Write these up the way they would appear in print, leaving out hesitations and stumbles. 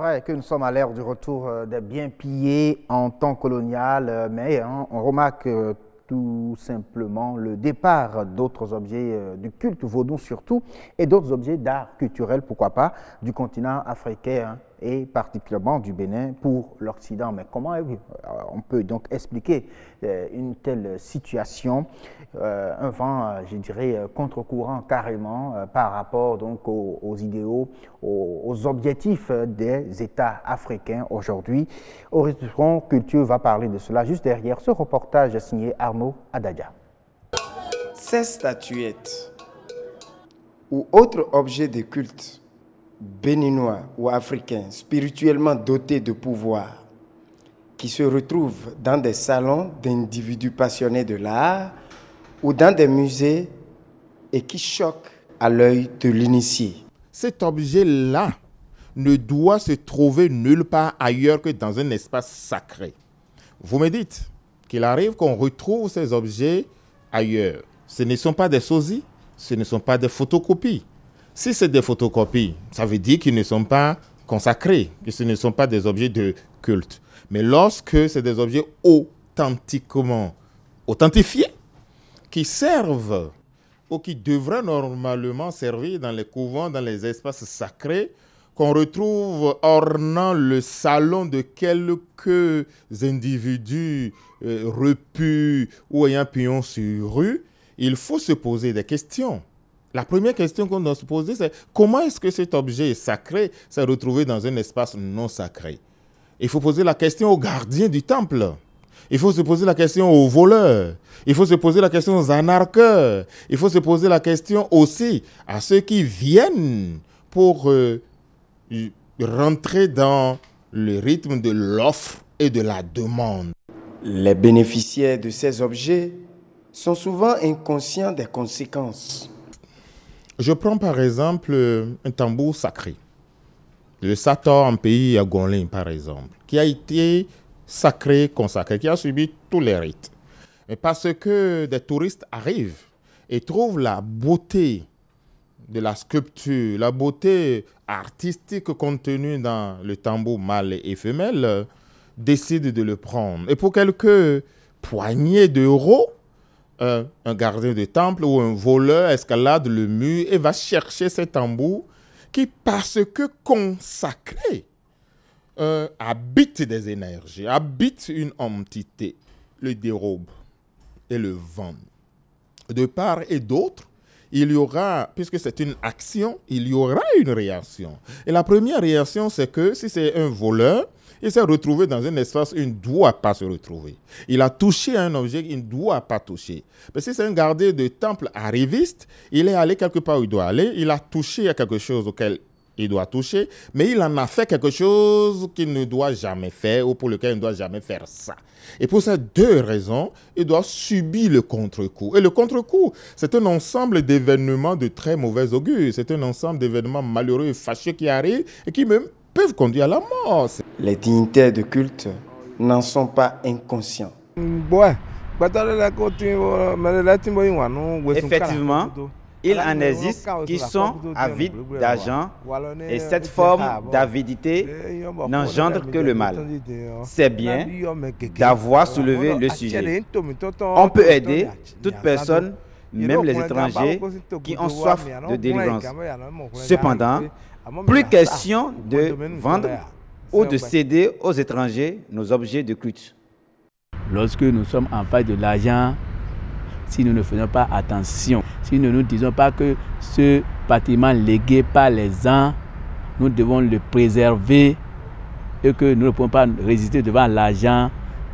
vrai que nous sommes à l'ère du retour des biens pillés en temps colonial, mais on remarque tout simplement le départ d'autres objets du culte vaudou surtout et d'autres objets d'art culturel, pourquoi pas, du continent africain et particulièrement du Bénin pour l'Occident. Mais comment on peut donc expliquer une telle situation, un vent, je dirais, contre-courant carrément par rapport donc aux idéaux, aux objectifs des États africains aujourd'hui. Horizon Culture va parler de cela juste derrière ce reportage signé Arnaud Adadja. Ces statuettes ou autres objets de culte béninois ou africains spirituellement dotés de pouvoir qui se retrouvent dans des salons d'individus passionnés de l'art ou dans des musées et qui choquent à l'œil de l'initié. Cet objet-là ne doit se trouver nulle part ailleurs que dans un espace sacré. Vous me dites qu'il arrive qu'on retrouve ces objets ailleurs. Ce ne sont pas des sosies, ce ne sont pas des photocopies. Si c'est des photocopies, ça veut dire qu'ils ne sont pas consacrés, que ce ne sont pas des objets de culte. Mais lorsque c'est des objets authentiquement authentifiés, qui servent ou qui devraient normalement servir dans les couvents, dans les espaces sacrés, qu'on retrouve ornant le salon de quelques individus repus ou ayant pignon sur rue, il faut se poser des questions. La première question qu'on doit se poser, c'est comment est-ce que cet objet sacré s'est retrouvé dans un espace non sacré? Il faut poser la question aux gardiens du temple. Il faut se poser la question aux voleurs. Il faut se poser la question aux anarcheurs. Il faut se poser la question aussi à ceux qui viennent pour rentrer dans le rythme de l'offre et de la demande. Les bénéficiaires de ces objets sont souvent inconscients des conséquences. Je prends par exemple un tambour sacré, le sator en pays Yagonlin par exemple, qui a été sacré, consacré, qui a subi tous les rites. Mais parce que des touristes arrivent et trouvent la beauté de la sculpture, la beauté artistique contenue dans le tambour mâle et femelle, décident de le prendre. Et pour quelques poignées d'euros, un gardien de temple ou un voleur escalade le mur et va chercher ces tambours qui, parce que consacrés, habitent des énergies, habitent une entité, le dérobe et le vend. De part et d'autre, il y aura, puisque c'est une action, il y aura une réaction. Et la première réaction, c'est que si c'est un voleur, il s'est retrouvé dans un espace où il ne doit pas se retrouver. Il a touché à un objet qu'il ne doit pas toucher. Mais si c'est un gardien de temple arriviste, il est allé quelque part où il doit aller, il a touché à quelque chose auquel il doit toucher, mais il en a fait quelque chose qu'il ne doit jamais faire ou pour lequel il ne doit jamais faire ça. Et pour ces deux raisons, il doit subir le contre-coup. Et le contre-coup, c'est un ensemble d'événements de très mauvais augure. C'est un ensemble d'événements malheureux et fâcheux qui arrivent et qui même peuvent conduire à la mort. Les dignitaires de culte n'en sont pas inconscients. Effectivement, il en existe qui sont avides d'argent et cette forme d'avidité n'engendre que le mal. C'est bien d'avoir soulevé le sujet. On peut aider toute personne, même les étrangers, qui ont soif de délivrance. Cependant, plus question de vendre ou de céder aux étrangers nos objets de culte. Lorsque nous sommes en face de l'argent, si nous ne faisons pas attention, si nous ne disons pas que ce bâtiment légué par les uns, nous devons le préserver et que nous ne pouvons pas résister devant l'argent,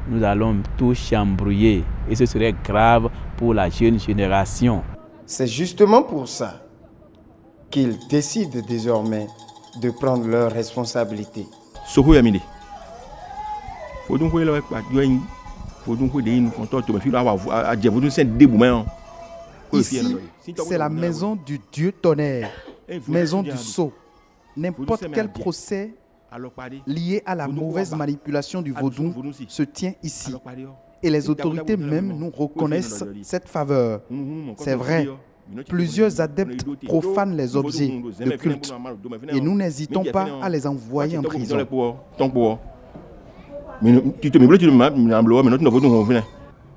nous allons tout chambrouiller. Et ce serait grave pour la jeune génération. C'est justement pour ça qu'ils décident désormais de prendre leurs responsabilités. Ici, c'est la maison du Dieu tonnerre, maison du sceau. N'importe quel procès lié à la mauvaise manipulation du vaudou se tient ici. Et les autorités même nous reconnaissent cette faveur. C'est vrai, Plusieurs adeptes profanent les objets de culte et nous n'hésitons pas à les envoyer en prison.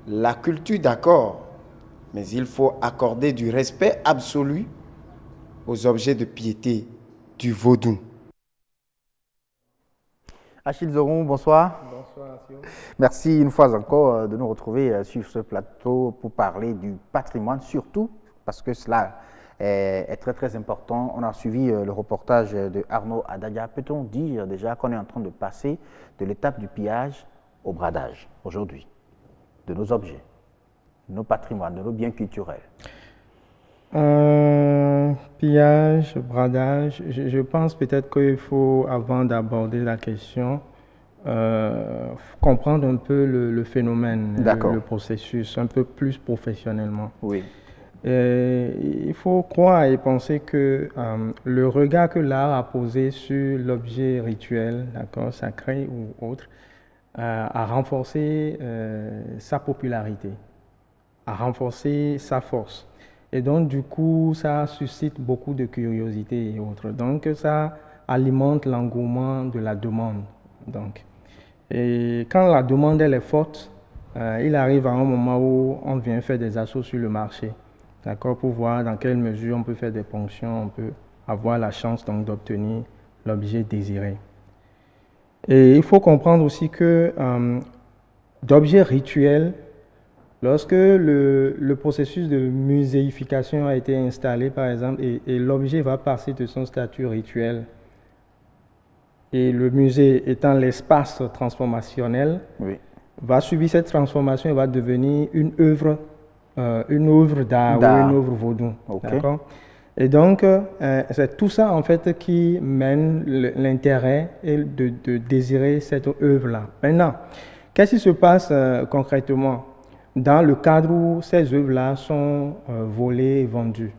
La culture, d'accord, mais il faut accorder du respect absolu aux objets de piété du vaudou. Achille Zoron, bonsoir. Bonsoir, Sio. Merci une fois encore de nous retrouver sur ce plateau pour parler du patrimoine, surtout parce que cela est très très important. On a suivi le reportage de Arnaud Adadia. Peut-on dire déjà qu'on est en train de passer de l'étape du pillage au bradage aujourd'hui de nos objets, de nos patrimoines, de nos biens culturels? Pillage, bradage, je pense peut-être qu'il faut, avant d'aborder la question, comprendre un peu le phénomène, le processus, un peu plus professionnellement. Oui. Il faut croire et penser que le regard que l'art a posé sur l'objet rituel, sacré ou autre, a renforcé sa popularité, a renforcé sa force. Et donc, du coup, ça suscite beaucoup de curiosité et autres. Donc, ça alimente l'engouement de la demande. Donc, et quand la demande elle est forte, il arrive à un moment où on vient faire des assauts sur le marché, d'accord, pour voir dans quelle mesure on peut faire des ponctions, on peut avoir la chance donc d'obtenir l'objet désiré. Et il faut comprendre aussi que d'objets rituels, lorsque le processus de muséification a été installé, par exemple, et l'objet va passer de son statut rituel, et le musée étant l'espace transformationnel, va subir cette transformation et va devenir une œuvre d'art ou une œuvre vaudou. D'accord? Et donc, c'est tout ça, en fait, qui mène l'intérêt et de désirer cette œuvre-là. Maintenant, qu'est-ce qui se passe concrètement dans le cadre où ces œuvres-là sont volées et vendues?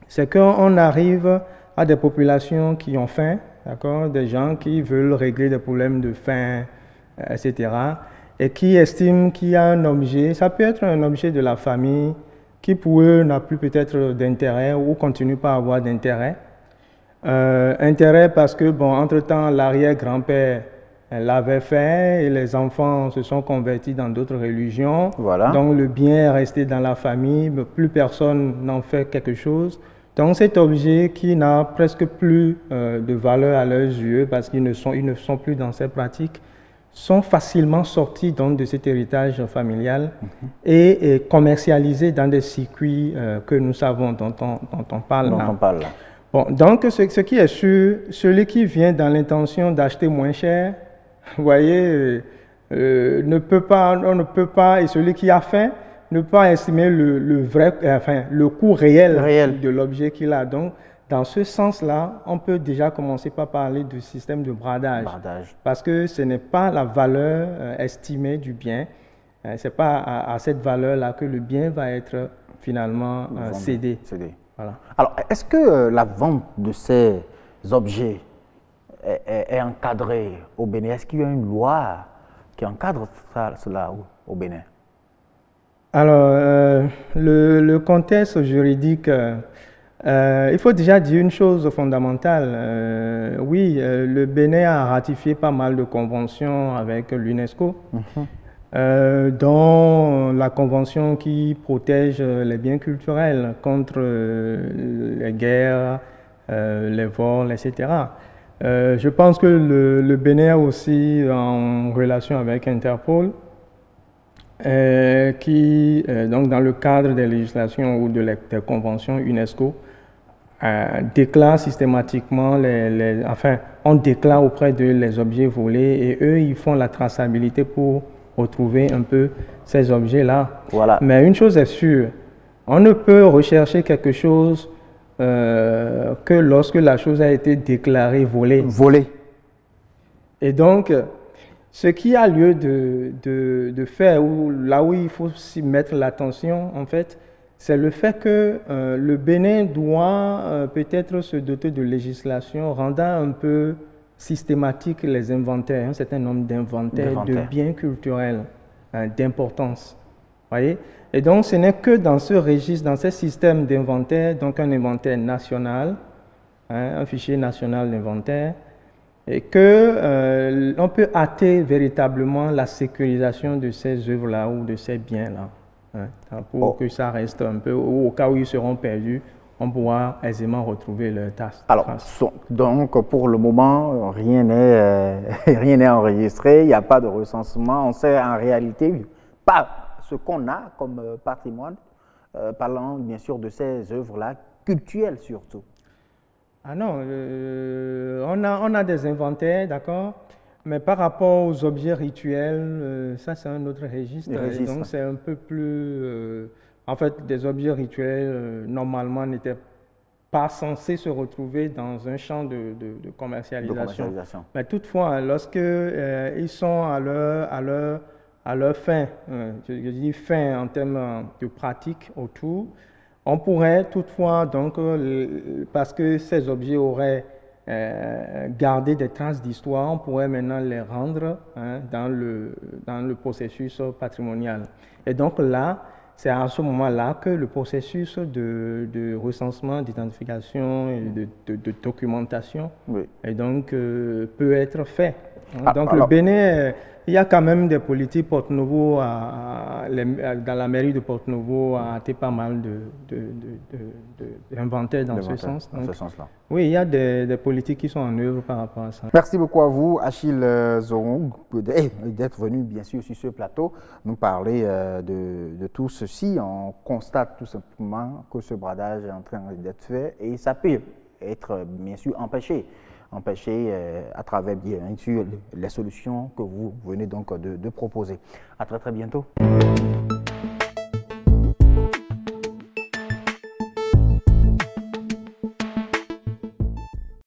C'est qu'on arrive à des populations qui ont faim, d'accord, des gens qui veulent régler des problèmes de faim, etc., et qui estiment qu'il y a un objet, ça peut être un objet de la famille, qui pour eux n'a plus peut-être d'intérêt ou continue pas à avoir d'intérêt. Intérêt parce que, bon, entre-temps, l'arrière-grand-père l'avait fait et les enfants se sont convertis dans d'autres religions. Voilà. Donc le bien est resté dans la famille, mais plus personne n'en fait quelque chose. Donc cet objet qui n'a presque plus de valeur à leurs yeux parce qu'ils ne sont plus dans ces pratiques, sont facilement sortis donc de cet héritage familial et commercialisés dans des circuits que nous savons, dont on parle là. Bon, donc ce qui est sûr, celui qui vient dans l'intention d'acheter moins cher, vous voyez, on ne peut pas, et celui qui a faim, ne peut pas estimer le coût réel de l'objet qu'il a. Donc, dans ce sens-là, on peut déjà commencer par parler du système de bradage. Parce que ce n'est pas la valeur estimée du bien, ce n'est pas à cette valeur-là que le bien va être finalement cédé. Voilà. Alors, est-ce que la vente de ces objets est encadrée au Bénin? Est-ce qu'il y a une loi qui encadre cela au Bénin? Alors, le contexte juridique, il faut déjà dire une chose fondamentale. Oui, le Bénin a ratifié pas mal de conventions avec l'UNESCO, dont la convention qui protège les biens culturels contre les guerres, les vols, etc. Je pense que le Bénin a aussi en relation avec Interpol, qui, donc dans le cadre des législations ou des conventions UNESCO, déclare systématiquement on déclare auprès d'eux les objets volés et eux, ils font la traçabilité pour retrouver un peu ces objets-là. Voilà. Mais une chose est sûre, on ne peut rechercher quelque chose que lorsque la chose a été déclarée volée. Et donc, ce qui a lieu de faire, là où il faut s'y mettre l'attention, en fait, c'est le fait que le Bénin doit peut-être se doter de législation rendant un peu systématique les inventaires, un certain nombre d'inventaires de biens culturels d'importance. Voyez? Et donc, ce n'est que dans ce registre, dans ce système d'inventaire, donc un inventaire national, un fichier national d'inventaire, et que on peut hâter véritablement la sécurisation de ces œuvres-là ou de ces biens-là, pour que ça reste un peu, au cas où ils seront perdus, on pourra aisément retrouver leur trace. Alors, donc pour le moment, rien n'est enregistré, il n'y a pas de recensement, on sait en réalité pas ce qu'on a comme patrimoine, parlant bien sûr de ces œuvres-là, cultuelles surtout. Ah non, on a des inventaires, d'accord, mais par rapport aux objets rituels, ça c'est un autre registre, et donc c'est un peu plus... en fait, des objets rituels, normalement, n'étaient pas censés se retrouver dans un champ de commercialisation. Mais toutefois, lorsque ils sont à leur fin, je dis fin en termes de pratique autour, on pourrait toutefois, donc, parce que ces objets auraient gardé des traces d'histoire, on pourrait maintenant les rendre dans le processus patrimonial. Et donc là, c'est à ce moment-là que le processus de recensement, d'identification et de documentation et donc, peut être fait. Donc le Bénin, il y a quand même des politiques. Porte-Novo, dans la mairie de Porte-Novo, a hâté pas mal d'inventaires dans ce sens. Donc, oui, il y a des politiques qui sont en œuvre par rapport à ça. Merci beaucoup à vous, Achille Zorong, d'être venu bien sûr sur ce plateau nous parler de tout ceci. On constate tout simplement que ce bradage est en train d'être fait et ça peut être bien sûr empêché à travers bien sûr les solutions que vous venez donc de proposer. À très très bientôt.